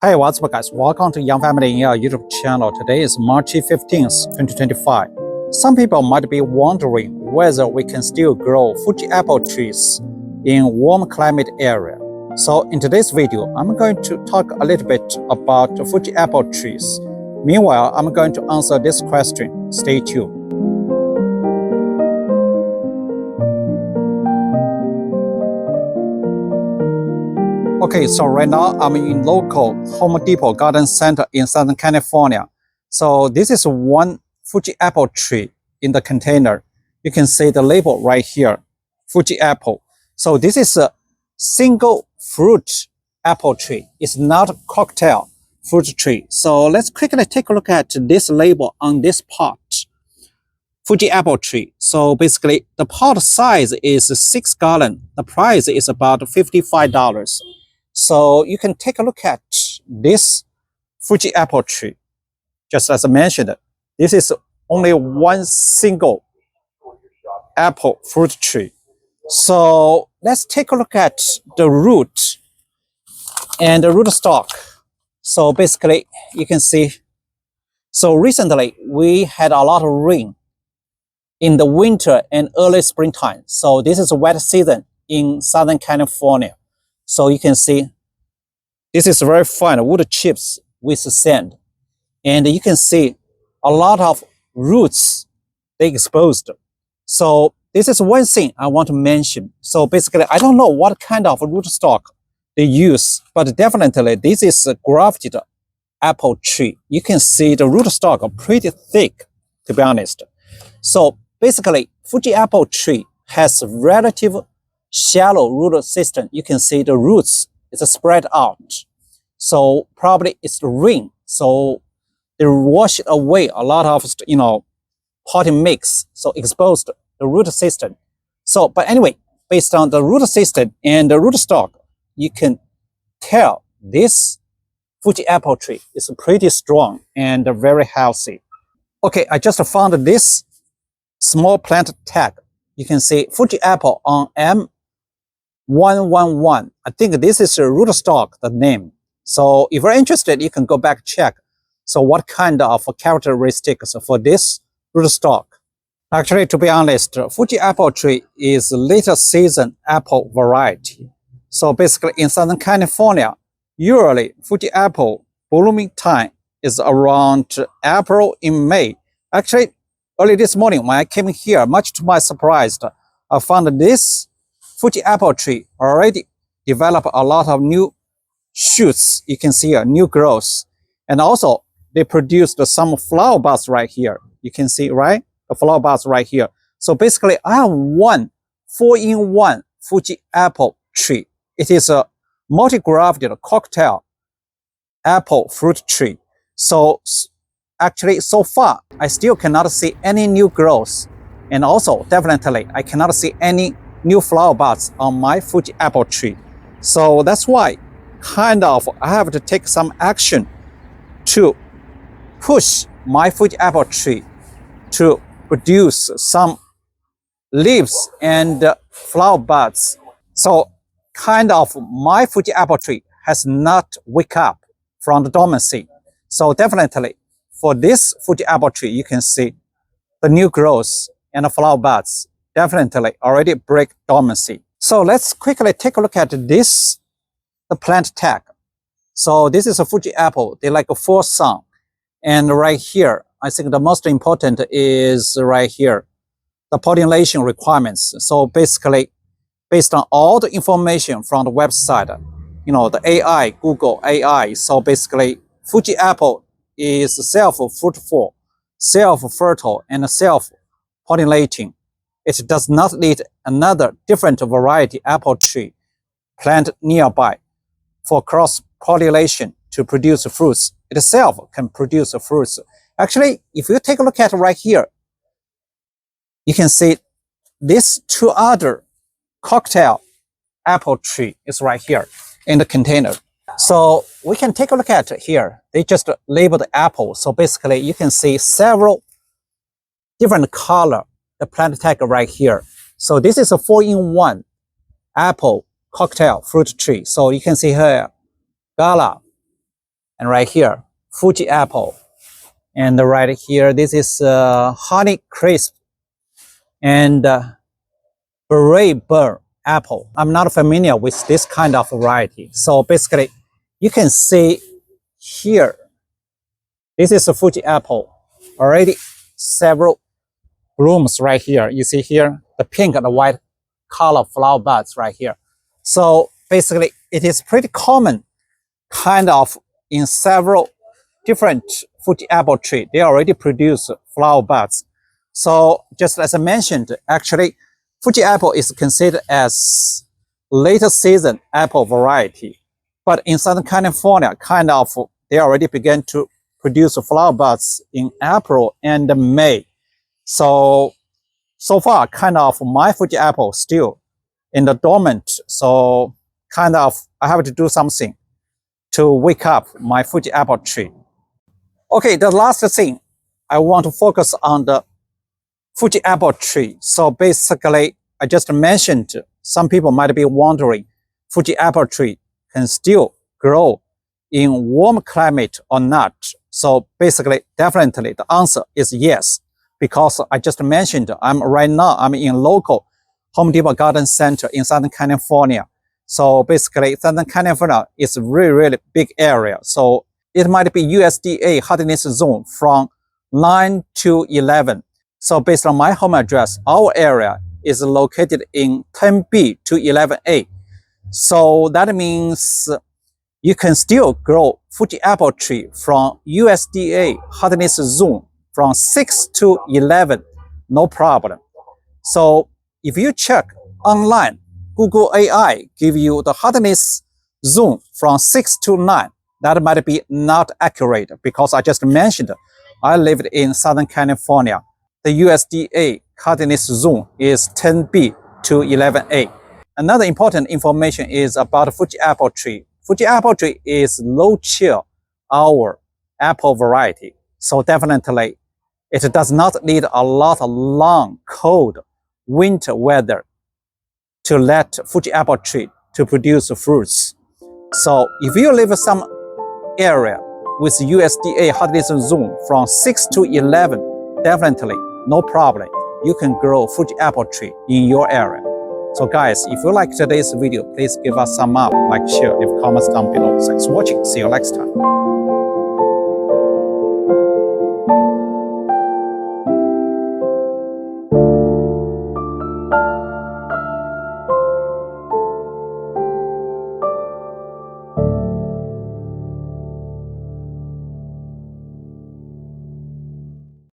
Hey, what's up guys? Welcome to Young Family in Your YouTube channel. Today is March 15th, 2025. Some people might be wondering whether we can still grow Fuji apple trees in warm climate area. So in today's video, I'm going to talk a little bit about Fuji apple trees. Meanwhile, I'm going to answer this question. Stay tuned. Okay, so right now I'm in local Home Depot Garden Center in Southern California. So this is one Fuji apple tree in the container. You can see the label right here, Fuji apple. So this is a single fruit apple tree. It's not a cocktail fruit tree. So let's quickly take a look at this label on this pot. Fuji apple tree. So basically the pot size is 6 gallon. The price is about $55. So you can take a look at this Fuji apple tree. Just as I mentioned, this is only one single apple fruit tree. So let's take a look at the root and the root stock. So basically you can see, so recently we had a lot of rain in the winter and early springtime. So this is a wet season in Southern California. So you can see this is very fine wood chips with sand. And you can see a lot of roots they exposed. So this is one thing I want to mention. So basically, I don't know what kind of rootstock they use, but definitely this is a grafted apple tree. You can see the rootstock are pretty thick, to be honest. So basically, Fuji apple tree has relative shallow root system. You can see the roots is spread out. So probably it's the rain. So they wash away a lot of, potting mix. So exposed the root system. So, but anyway, based on the root system and the root stock, you can tell this Fuji apple tree is pretty strong and very healthy. Okay, I just found this small plant tag. You can see Fuji apple on M111. I think this is a rootstock, the name. So if you're interested, you can go back check. So what kind of characteristics for this rootstock? Actually, to be honest, Fuji apple tree is later season apple variety. So basically in Southern California, usually Fuji apple blooming time is around April in May. Actually, early this morning when I came here, much to my surprise, I found this Fuji apple tree already developed a lot of new shoots. You can see a new growth. And also they produced some flower buds right here. You can see, right? The flower buds right here. So basically I have one 4-in-1 Fuji apple tree. It is a multi-grafted cocktail apple fruit tree. So actually so far I still cannot see any new growth. And also definitely I cannot see any new flower buds on my Fuji apple tree. So that's why I have to take some action to push my Fuji apple tree to produce some leaves and flower buds. So my Fuji apple tree has not wake up from the dormancy. So definitely for this Fuji apple tree, you can see the new growth and the flower buds definitely already break dormancy. So let's quickly take a look at this, the plant tag. So this is a Fuji apple. They like a 4 sun. And right here, I think the most important is right here, the pollination requirements. So basically, based on all the information from the website, the AI, Google AI. So basically, Fuji apple is self-fruitful, self-fertile, and self-pollinating. It does not need another different variety apple tree plant nearby for cross-pollination to produce fruits. It itself can produce fruits. Actually, if you take a look at right here, you can see these 2 other cocktail apple tree is right here in the container. So we can take a look at here. They just labeled the apple. So basically you can see several different color, the plant tag right here. So this is a 4-in-1 apple cocktail fruit tree. So you can see here, gala, And right here, Fuji apple. And right here, this is honey crisp and beret burr apple. I'm not familiar with this kind of variety. So basically, you can see here, this is a Fuji apple. Already several blooms right here. You see here, the pink and the white color flower buds right here. So basically, it is pretty common kind of in several different Fuji apple tree. They already produce flower buds. So just as I mentioned, actually, Fuji apple is considered as later season apple variety. But in Southern California, kind of, they already began to produce flower buds in April and May. So far, kind of my Fuji apple still in the dormant. So kind of, I have to do something to wake up my Fuji apple tree. Okay, the last thing, I want to focus on the Fuji apple tree. So basically, I just mentioned, some people might be wondering, Fuji apple tree can still grow in warm climate or not? So basically, definitely the answer is yes, because I just mentioned, I'm in local Home Depot Garden Center in Southern California. So basically, Southern California is really, really big area. So it might be USDA hardiness zone from 9 to 11. So based on my home address, our area is located in 10B to 11A. So that means you can still grow Fuji apple tree from USDA hardiness zone from 6 to 11, no problem. So if you check online, Google AI give you the hardiness zone from 6 to 9. That might be not accurate because I just mentioned I lived in Southern California. The USDA hardiness zone is 10B to 11A. Another important information is about Fuji apple tree. Fuji apple tree is low chill hour apple variety. So definitely it does not need a lot of long, cold winter weather to let Fuji apple tree to produce fruits. So if you live in some area with USDA hardiness zone from 6 to 11, definitely no problem. You can grow Fuji apple tree in your area. So guys, if you like today's video, please give us some up, like, share, leave comments down below. Thanks for watching. See you next time.